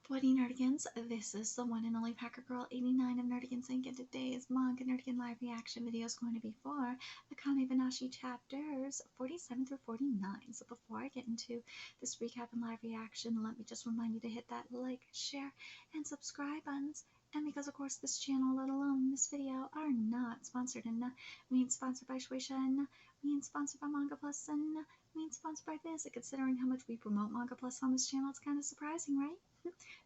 What nerdigans? This is the one and only Packer Girl 89 of Nerdigans Inc. And today's Manga Nerdigan live reaction video is going to be for Akane-banashi chapters 47 through 49. So before I get into this recap and live reaction, let me just remind you to hit that like, share, and subscribe buttons. And because of course this channel, let alone this video, are not sponsored, and we ain't sponsored by Shueisha, and we ain't sponsored by Manga Plus, and we ain't sponsored by this. Considering how much we promote Manga Plus on this channel, it's kind of surprising, right?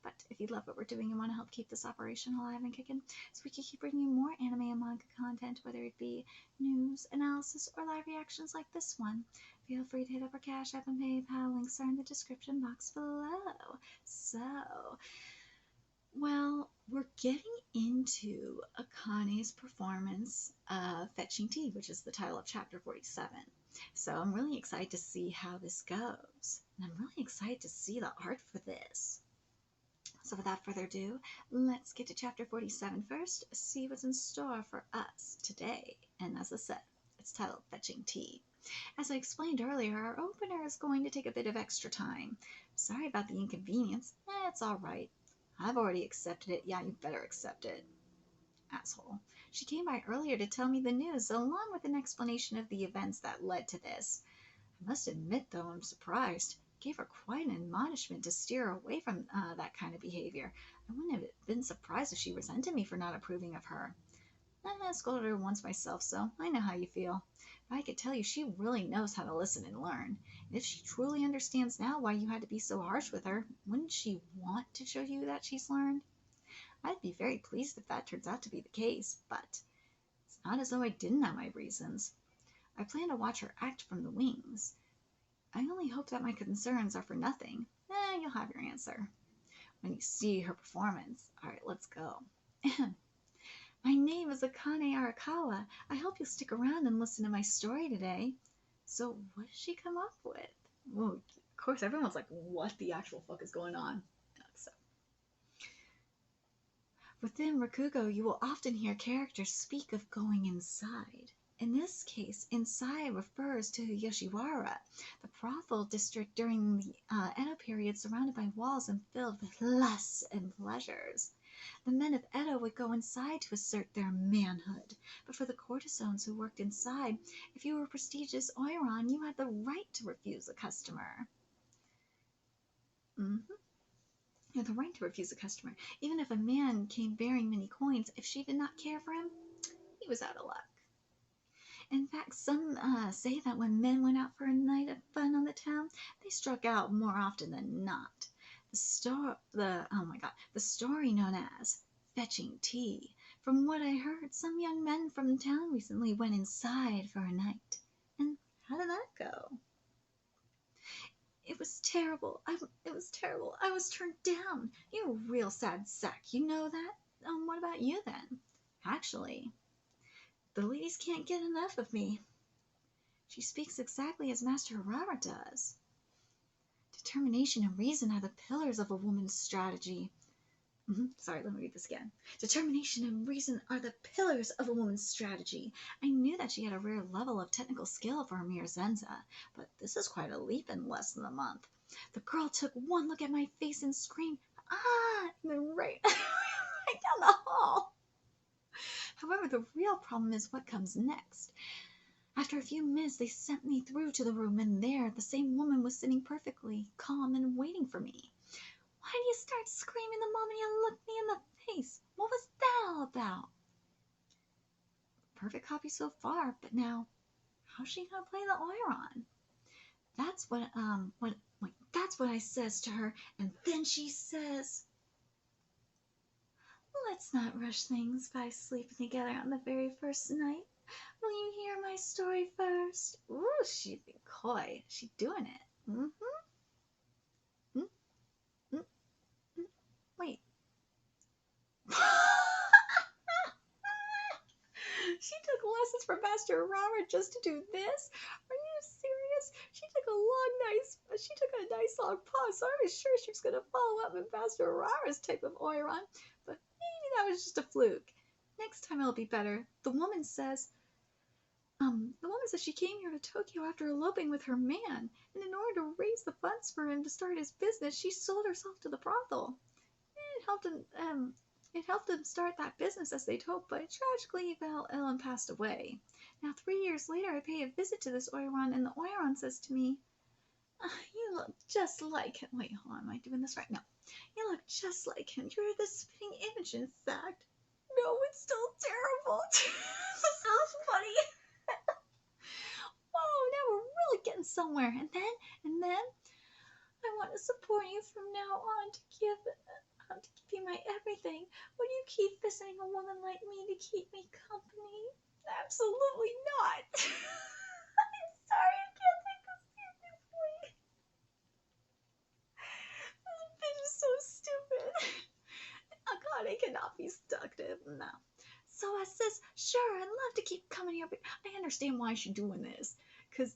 But if you love what we're doing and want to help keep this operation alive and kicking, so we can keep bringing you more anime and manga content, whether it be news, analysis, or live reactions like this one, feel free to hit up our Cash App and PayPal. Links are in the description box below. So, well, we're getting into Akane's performance of Fetching Tea, which is the title of chapter 47. So I'm really excited to see how this goes. And I'm really excited to see the art for this. So without further ado, let's get to chapter 47 first, see what's in store for us today. And as I said, it's titled Fetching Tea. As I explained earlier, our opener is going to take a bit of extra time. Sorry about the inconvenience. It's alright. I've already accepted it. Yeah, you better accept it. Asshole. She came by earlier to tell me the news, along with an explanation of the events that led to this. I must admit, though, I'm surprised. Gave her quite an admonishment to steer her away from that kind of behavior. I wouldn't have been surprised if she resented me for not approving of her. I scolded her once myself, so I know how you feel. But I could tell you she really knows how to listen and learn. And if she truly understands now why you had to be so harsh with her, wouldn't she want to show you that she's learned? I'd be very pleased if that turns out to be the case, but it's not as though I didn't have my reasons. I plan to watch her act from the wings. I only hope that my concerns are for nothing. You'll have your answer when you see her performance. Alright, let's go. My name is Akane Arakawa. I hope you'll stick around and listen to my story today. So, what does she come up with? Well, of course, everyone's like, what the actual fuck is going on? So, within Rakugo, you will often hear characters speak of going inside. In this case, inside refers to Yoshiwara, the brothel district during the Edo period, surrounded by walls and filled with lusts and pleasures. The men of Edo would go inside to assert their manhood, but for the courtesans who worked inside, if you were a prestigious oiron, you had the right to refuse a customer. You had the right to refuse a customer. Even if a man came bearing many coins, if she did not care for him, he was out of luck. In fact, some say that when men went out for a night of fun on the town, they struck out more often than not. The story known as Fetching Tea. From what I heard, some young men from town recently went inside for a night. And how did that go? It was terrible. It was terrible. I was turned down. You're a real sad sack. You know that? What about you then? Actually, the ladies can't get enough of me. She speaks exactly as Master Harara does. Determination and reason are the pillars of a woman's strategy. Sorry, let me read this again. Determination and reason are the pillars of a woman's strategy. I knew that she had a rare level of technical skill for a mere Zenza, but this is quite a leap in less than a month. The girl took one look at my face and screamed, "Ah!" and then right down the hall. However, the real problem is what comes next. After a few minutes, they sent me through to the room, and there the same woman was sitting perfectly calm and waiting for me. Why do you start screaming the moment you look me in the face? What was that all about? Perfect copy so far, but now, how's she gonna play the Oiron? That's what I says to her, and then she says, "Let's not rush things by sleeping together on the very first night. Will you hear my story first?" Ooh, she's being coy. She's doing it. Wait. She took lessons from Master Harara just to do this? Are you serious? She took a nice long pause, so I was sure she was gonna follow up with Master Harara's type of Oiron, but maybe that was just a fluke. Next time it'll be better. The woman says she came here to Tokyo after eloping with her man, and in order to raise the funds for him to start his business, she sold herself to the brothel. it helped them start that business as they'd hoped, but tragically he fell ill and passed away. Now 3 years later, I pay a visit to this Oiron, and the Oiron says to me, you look just like him. Wait, hold on, am I doing this right? No. You look just like him. You're the spitting image, in fact. No, it's still terrible. This sounds funny. Oh, now we're really getting somewhere. And then, I want to support you from now on to give you my everything. Would you keep visiting a woman like me to keep me company? Absolutely not. I'm sorry, I can't take this seriously. This bitch is so stupid. Akane cannot be seductive. No. So I says, sure, I'd love to keep coming here, but I understand why she's doing this. Because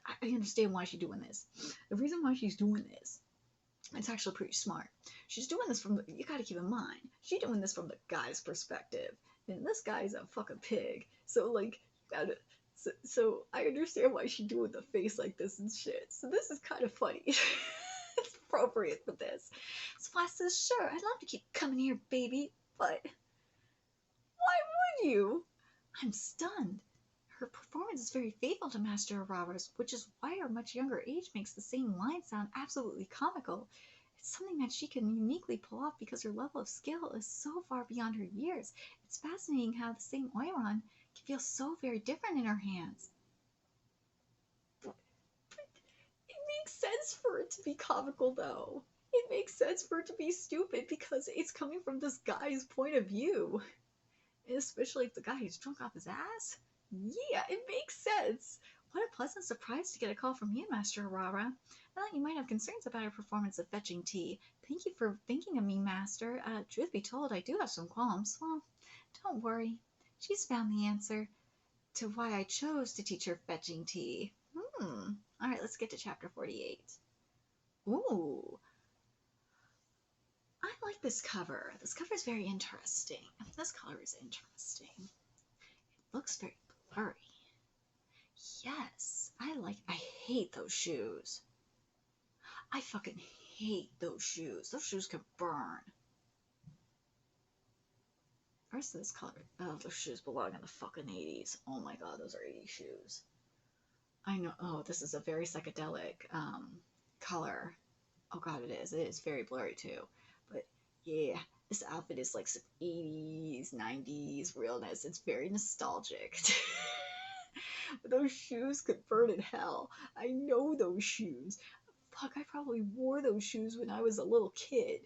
I understand why she's doing this. The reason why she's doing this, it's actually pretty smart. She's doing this you gotta keep in mind, she's doing this from the guy's perspective. And this guy's a fucking pig. So, like, so I understand why she's doing the face like this and shit. So this is kind of funny. It's appropriate for this. So I says, sure, I'd love to keep coming here, baby, but why would you? I'm stunned. Her performance is very faithful to Master Aurора's, which is why her much younger age makes the same line sound absolutely comical. It's something that she can uniquely pull off because her level of skill is so far beyond her years. It's fascinating how the same Oiron can feel so very different in her hands. But it makes sense for it to be comical, though. It makes sense for it to be stupid because it's coming from this guy's point of view. Especially if the guy is drunk off his ass. Yeah, it makes sense. What a pleasant surprise to get a call from you, Master Aurora. I thought you might have concerns about her performance of fetching tea. Thank you for thinking of me, Master. Truth be told, I do have some qualms. Well, don't worry. She's found the answer to why I chose to teach her fetching tea. Alright, let's get to chapter 48. Ooh. I like this cover. This cover is very interesting. This color is interesting. It looks very blurry. Yes, I hate those shoes. I fucking hate those shoes. Those shoes can burn. The rest of this color, those shoes belong in the fucking 80s. Oh my god, those are 80s shoes. I know, oh, this is a very psychedelic, color. Oh god, it is. It is very blurry too. But yeah, this outfit is like some 80s, 90s realness. It's very nostalgic. But those shoes could burn in hell. I know those shoes. Fuck, I probably wore those shoes when I was a little kid.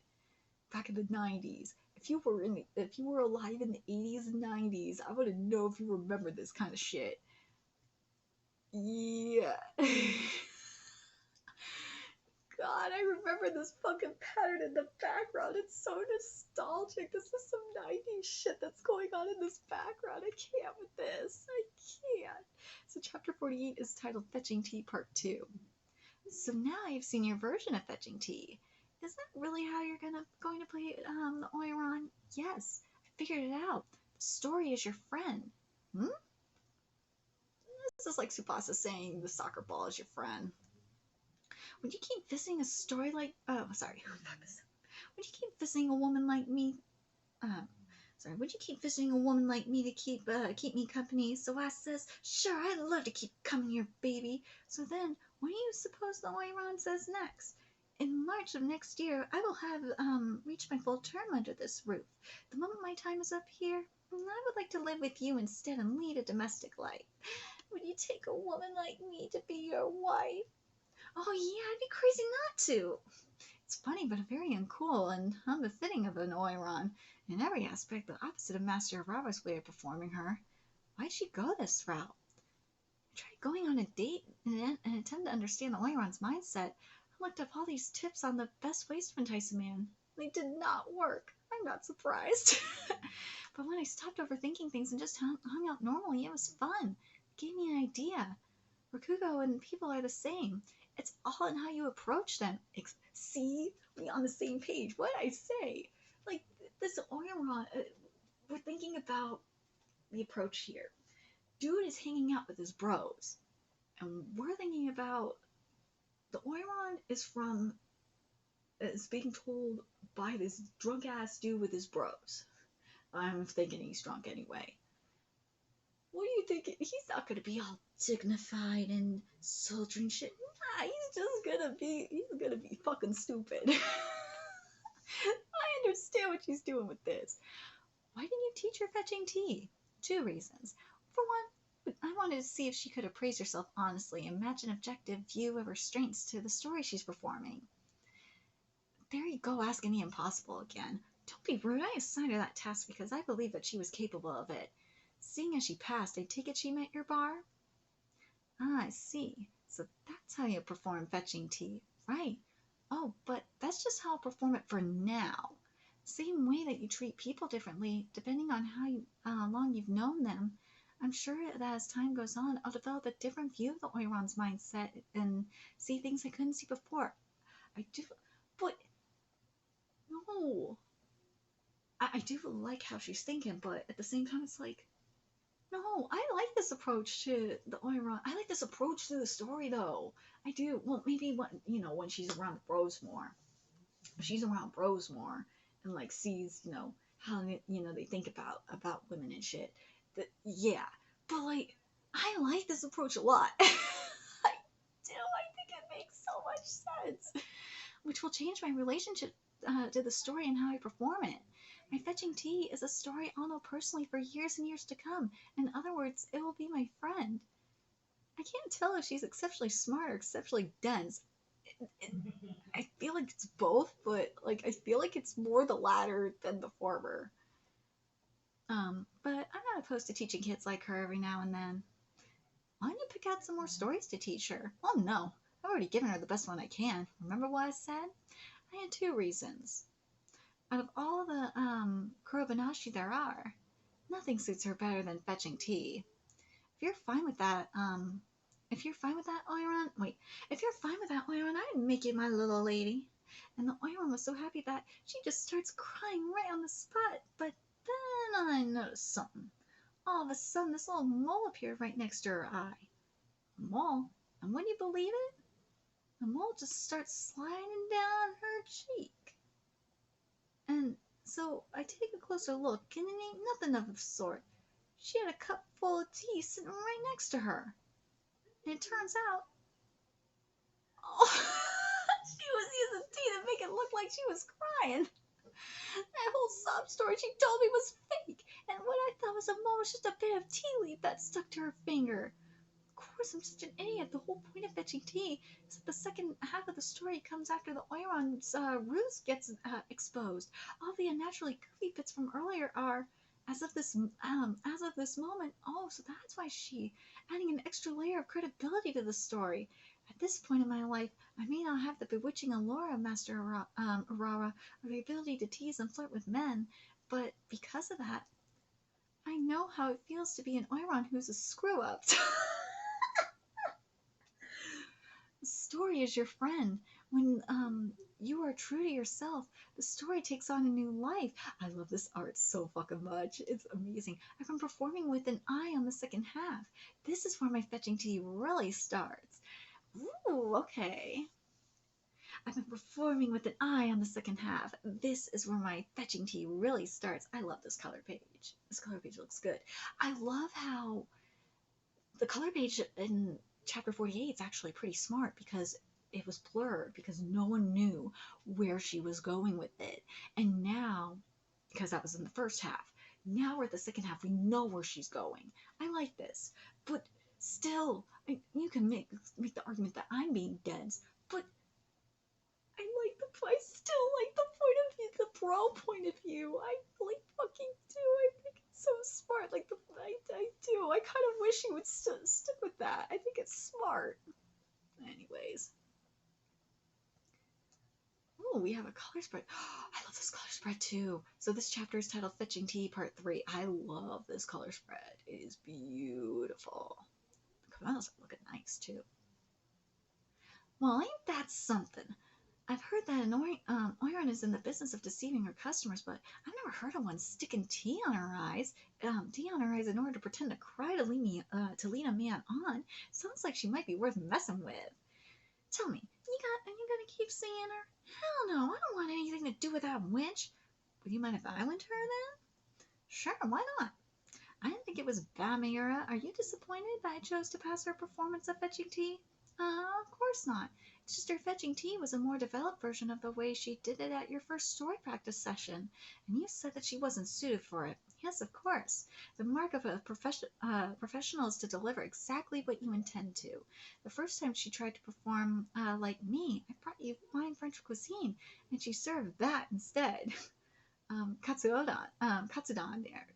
Back in the 90s. If you were alive in the 80s and 90s, I want to know if you remember this kind of shit. Yeah. God, I remember this fucking pattern in the background. It's so nostalgic. This is some 90s shit that's going on in this background. I can't with this. I can't. So chapter 48 is titled Fetching Tea Part 2. So now you've seen your version of Fetching Tea. Is that really how you're going to play the Oiron? Yes, I figured it out. The story is your friend. This is like Tsubasa saying the soccer ball is your friend. Would you keep visiting a story like... Oh, sorry. Would you keep visiting a woman like me... Would you keep visiting a woman like me to keep me company? So I says, sure, I'd love to keep coming here, baby. So then, what do you suppose the Oiron says next? In March of next year, I will have reached my full term under this roof. The moment my time is up here, I would like to live with you instead and lead a domestic life. Would you take a woman like me to be your wife? Oh yeah, I'd be crazy not to. It's funny, but very uncool and unbefitting of an Oiron. In every aspect, the opposite of Master Aurора's way of performing her. Why'd she go this route? I tried going on a date and attempt to understand the Oiron's mindset. I looked up all these tips on the best ways to entice a man. They did not work. I'm not surprised. But when I stopped overthinking things and just hung out normally, it was fun. It gave me an idea. Rakugo and people are the same. It's all in how you approach them. See? We on the same page. What did I say? Like, this Oiron, we're thinking about the approach here. Dude is hanging out with his bros. And we're thinking about the Oiron is from It's being told by this drunk ass dude with his bros. I'm thinking he's drunk anyway. What do you think? He's not gonna be all dignified and sultry and shit. Nah, he's gonna be fucking stupid. I understand what she's doing with this. Why didn't you teach her fetching tea? 2 reasons. For one, I wanted to see if she could appraise herself honestly and match an objective view of her strengths to the story she's performing. There you go, asking the impossible again. Don't be rude. I assigned her that task because I believed that she was capable of it. Seeing as she passed, I take it she met your bar? Ah, I see. So that's how you perform fetching tea, right? Oh, but that's just how I'll perform it for now. Same way that you treat people differently, depending on how long you've known them. I'm sure that as time goes on, I'll develop a different view of the Oiron's mindset and see things I couldn't see before. I do, but no. I do like how she's thinking, but at the same time, it's like, no, I like this approach to the Oiron. I like this approach to the story, though. I do. Well, maybe when she's around the bros more. If she's around bros more and like sees how they think about women and shit. That yeah, but like I like this approach a lot. I do. I think it makes so much sense, which will change my relationship to the story and how I perform it. My fetching tea is a story I'll know personally for years and years to come. In other words, it will be my friend. I can't tell if she's exceptionally smart or exceptionally dense. I feel like it's both, but like I feel like it's more the latter than the former. But I'm not opposed to teaching kids like her every now and then. Why don't you pick out some more stories to teach her? Oh no, I've already given her the best one I can. Remember what I said? I had 2 reasons. Out of all the Akane-banashi there are, nothing suits her better than fetching tea. If you're fine with that, if you're fine with that, Oiron, I'd make it my little lady. And the Oiron was so happy that she just starts crying right on the spot. But then I noticed something. All of a sudden, this little mole appeared right next to her eye. A mole? And would you believe it? The mole just starts sliding down her cheek. And so I take a closer look, and it ain't nothing of the sort. She had a cup full of tea sitting right next to her. And it turns out, oh, she was using tea to make it look like she was crying. That whole sob story she told me was fake, and what I thought was a mole was just a bit of tea leaf that stuck to her finger. Of course, I'm such an idiot. The whole point of fetching tea is that the second half of the story comes after the Oiron's ruse gets exposed. All the unnaturally goofy bits from earlier are as of this moment. Oh, so that's why she adding an extra layer of credibility to the story. At this point in my life, I may not have the bewitching allure of Master Aurora or the ability to tease and flirt with men, but because of that, I know how it feels to be an Oiron who's a screw up. The story is your friend. When you are true to yourself, the story takes on a new life. I love this art so fucking much. It's amazing. I've been performing with an eye on the second half. This is where my fetching tea really starts. Ooh, okay. I've been performing with an eye on the second half. This is where my fetching tea really starts. I love this color page. This color page looks good. I love how the color page in chapter 48 is actually pretty smart because it was blurred because no one knew where she was going with it. And now, because that was in the first half, now we're at the second half, we know where she's going. I like this. But still, you can make the argument that I'm being dense, but I still like the point of view, the bro point of view. I really fucking do. I think it's so smart. I do. I kind of wish he would stick with that. I think it's smart. Anyways. Oh, we have a color spread. I love this color spread too. So this chapter is titled Fetching Tea Part 3. I love this color spread. It is beautiful. The colours are looking nice too. Well, ain't that something? I've heard that Oiron is in the business of deceiving her customers, but I've never heard of one sticking tea on her eyes. Tea on her eyes in order to pretend to cry to lead a man on. Sounds like she might be worth messing with. Tell me, are you gonna keep seeing her? Hell no, I don't want anything to do with that wench. Would you mind if I went to her then? Sure, why not? I didn't think it was bad, Miura. Are you disappointed that I chose to pass her performance of fetching tea? Of course not. It's just her fetching tea was a more developed version of the way she did it at your first story practice session, and you said that she wasn't suited for it. Yes, of course. The mark of a professional is to deliver exactly what you intend to. The first time she tried to perform like me, I brought you fine French cuisine, and she served that instead. Katsudon there.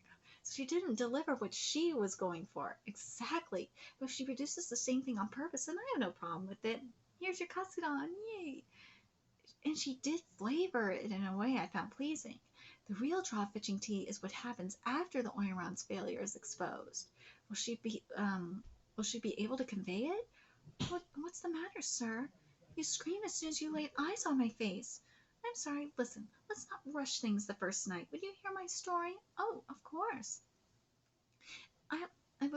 So she didn't deliver what she was going for. Exactly. But if she produces the same thing on purpose, then I have no problem with it. Here's your Katsudon. Yay. And she did flavor it in a way I found pleasing. The real draw fetching tea is what happens after the Oiron's failure is exposed. Will she be will she be able to convey it? What's the matter, sir? You screamed as soon as you laid eyes on my face. I'm sorry, listen, let's not rush things the first night. Would you hear my story? Oh, of course. I I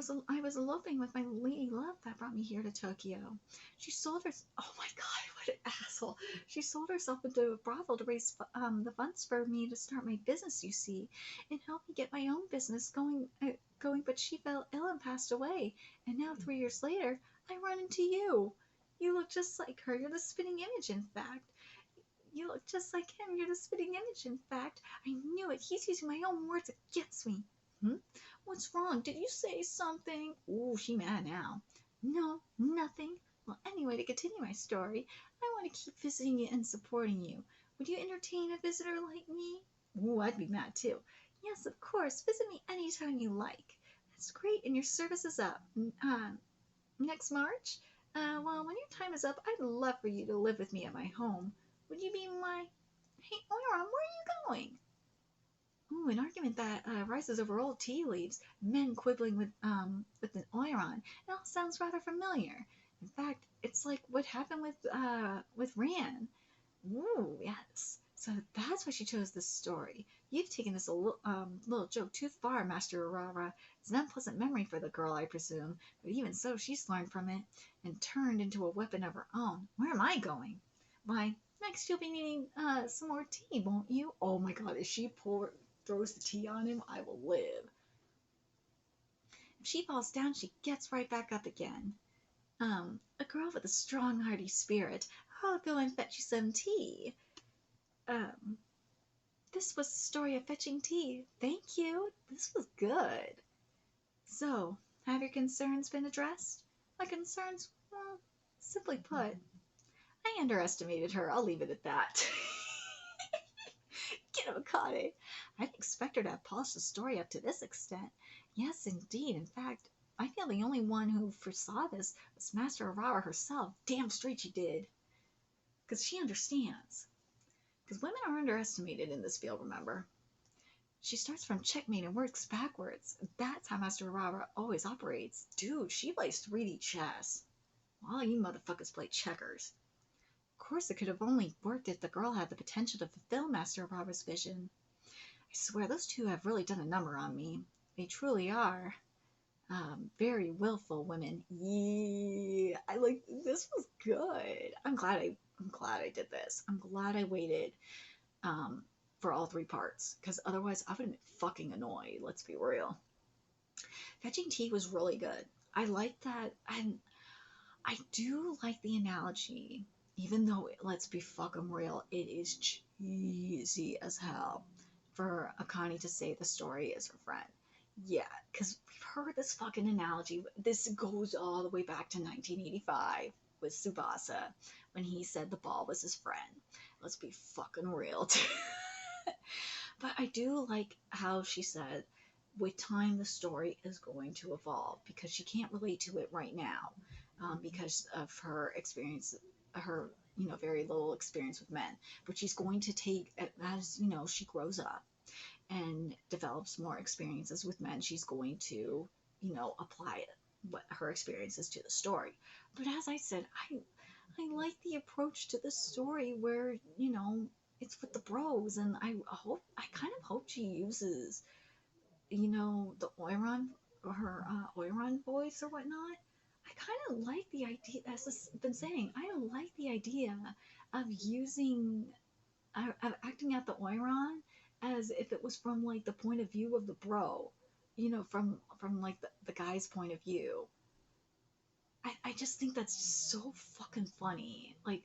was eloping with my lady love that brought me here to Tokyo. She sold her. Oh my god, what an asshole! She sold herself into a brothel to raise the funds for me to start my business. You see, and help me get my own business going. But she fell ill and passed away. And now 3 years later, I run into you. You look just like her. You're the spitting image, in fact. You look just like him. You're the spitting image, in fact. I knew it. He's using my own words against me. Hmm? What's wrong? Did you say something? Ooh, she mad now. No, nothing. Well, anyway, to continue my story, I want to keep visiting you and supporting you. Would you entertain a visitor like me? Ooh, I'd be mad too. Yes, of course. Visit me anytime you like. That's great, and your service is up. Next March? Well, when your time is up, I'd love for you to live with me at my home. Would you be my... Hey, Oiron, where are you going? Ooh, an argument that rises over old tea leaves, men quibbling with an Oiron. It all sounds rather familiar. In fact, it's like what happened with Ran. Ooh, yes. So that's why she chose this story. You've taken this little joke too far, Master Aurora. It's an unpleasant memory for the girl, I presume. But even so, she's learned from it and turned into a weapon of her own. Where am I going? Why, next you'll be needing some more tea, won't you? Oh my God! If she throws the tea on him, I will live. If she falls down, she gets right back up again. A girl with a strong, hearty spirit. I'll go and fetch you some tea. Um, this was the story of fetching tea. Thank you. This was good. So, have your concerns been addressed? My concerns, well, simply put, I underestimated her. I'll leave it at that. Get him, Akane. I didn't expect her to have polished the story up to this extent. Yes, indeed. In fact, I feel the only one who foresaw this was Master Aurora herself. Damn straight she did. Because she understands. Because women are underestimated in this field, remember? She starts from checkmate and works backwards. That's how Master Aurora always operates. Dude, she plays 3D chess. While you motherfuckers play checkers. Of course, it could have only worked if the girl had the potential to fulfill Master Aurora's vision. I swear, those two have really done a number on me. They truly are. Very willful women. Yeah, I like this was good. I'm glad I did this. I'm glad I waited for all 3 parts because otherwise I would have been fucking annoyed. Let's be real. Fetching tea was really good. I like that. I do like the analogy, even though let's be fucking real, it is cheesy as hell for Akane to say the story is her friend. Yeah, because we've heard this fucking analogy. This goes all the way back to 1985 with Tsubasa when he said the ball was his friend. Let's be fucking real. But I do like how she said, with time, the story is going to evolve because she can't relate to it right now because of her experience, her very little experience with men. But she's going to take as she grows up and develops more experiences with men, she's going to, apply what her experiences to the story. But as I said, I like the approach to the story where, it's with the bros, and I kind of hope she uses, the Oiron or her Oiron voice or whatnot. I kind of like the idea, as I've been saying, I like the idea of using, of acting out the Oiron as if it was from like the point of view of the bro, you know, from like the guy's point of view. I just think that's so fucking funny. Like,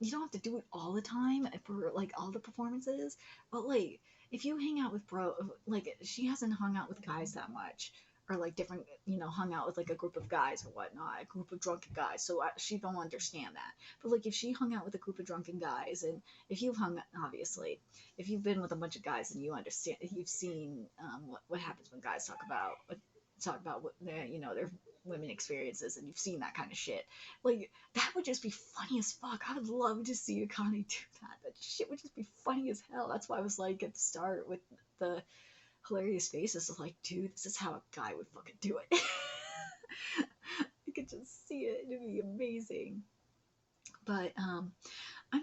you don't have to do it all the time for like all the performances, but like if you hang out with bro, like she hasn't hung out with guys that much, or like different, you know, hung out with like a group of guys or whatnot, a group of drunken guys. So she don't understand that. But like if she hung out with a group of drunken guys, and if you've hung, obviously, if you've been with a bunch of guys and you understand, you've seen what happens when guys talk about what their, you know, their women experiences, and you've seen that kind of shit. Like that would just be funny as fuck. I would love to see Akane do that. That shit would just be funny as hell. That's why I was like at the start with the hilarious faces of like, dude, this is how a guy would fucking do it. You could just see it. It'd be amazing. But I'm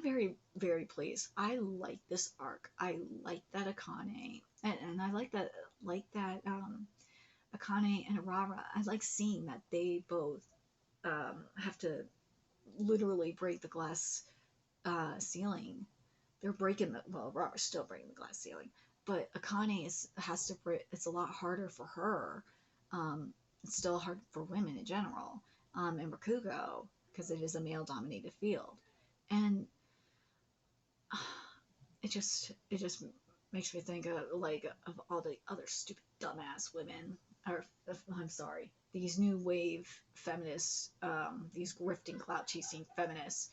very, very pleased. I like this arc. I like that Akane, and I like that Akane and Arara. I like seeing that they both have to literally break the glass ceiling. They're breaking the, well, Arara's still breaking the glass ceiling, but Akane has to break. It's a lot harder for her. It's still hard for women in general. And Rakugo, because it is a male-dominated field, and it just makes me think of like of all the other stupid dumbass women, or I'm sorry, these new wave feminists, these grifting clout chasing feminists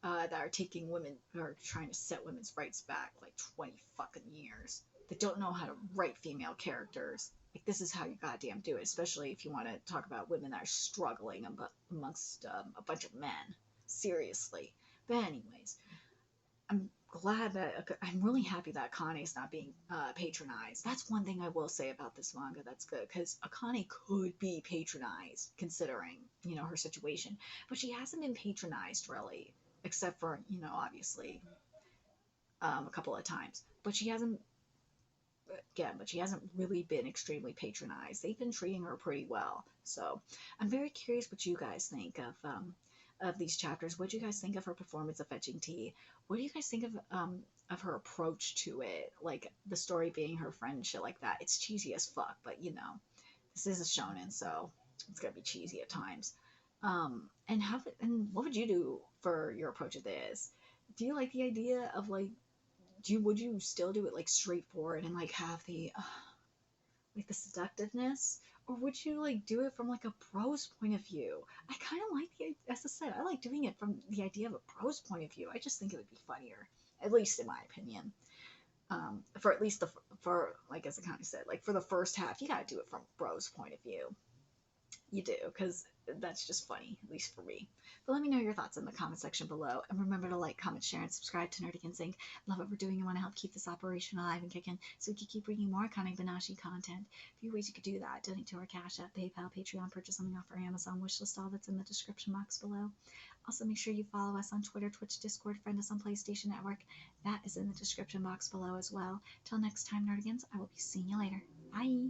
that are taking women, are trying to set women's rights back like 20 fucking years. That don't know how to write female characters. Like this is how you goddamn do it, especially if you want to talk about women that are struggling amongst a bunch of men. Seriously. But anyways, I'm glad that I'm really happy that Akane is not being patronized. That's one thing I will say about this manga that's good, because Akane could be patronized considering, you know, her situation, but she hasn't been patronized really, except for, you know, obviously a couple of times. But she hasn't, again, but she hasn't really been extremely patronized. They've been treating her pretty well. So I'm very curious what you guys think of these chapters. What do you guys think of her performance of fetching tea? What do you guys think of her approach to it? Like the story being her friend and shit like that. It's cheesy as fuck, but you know, this is a shonen, so it's gonna be cheesy at times. And what would you do for your approach of this? Do you like the idea of like, would you still do it like straightforward and like have the seductiveness, or would you like do it from like a bro's point of view? I kind of like as I said, I like doing it from the idea of a bro's point of view. I just think it would be funnier, at least in my opinion. For at least for like, as Akane said, like for the first half, you gotta do it from bro's point of view. You do, because that's just funny, at least for me. But let me know your thoughts in the comment section below. And remember to like, comment, share, and subscribe to Nerdy Sync. Love what we're doing and want to help keep this operation alive and kicking so we can keep bringing more Akane-banashi content. A few ways you could do that: donate to our Cash App, PayPal, Patreon, purchase something off our Amazon wishlist, all that's in the description box below. Also, make sure you follow us on Twitter, Twitch, Discord, friend us on PlayStation Network. That is in the description box below as well. Till next time, Nerdigans, I will be seeing you later. Bye!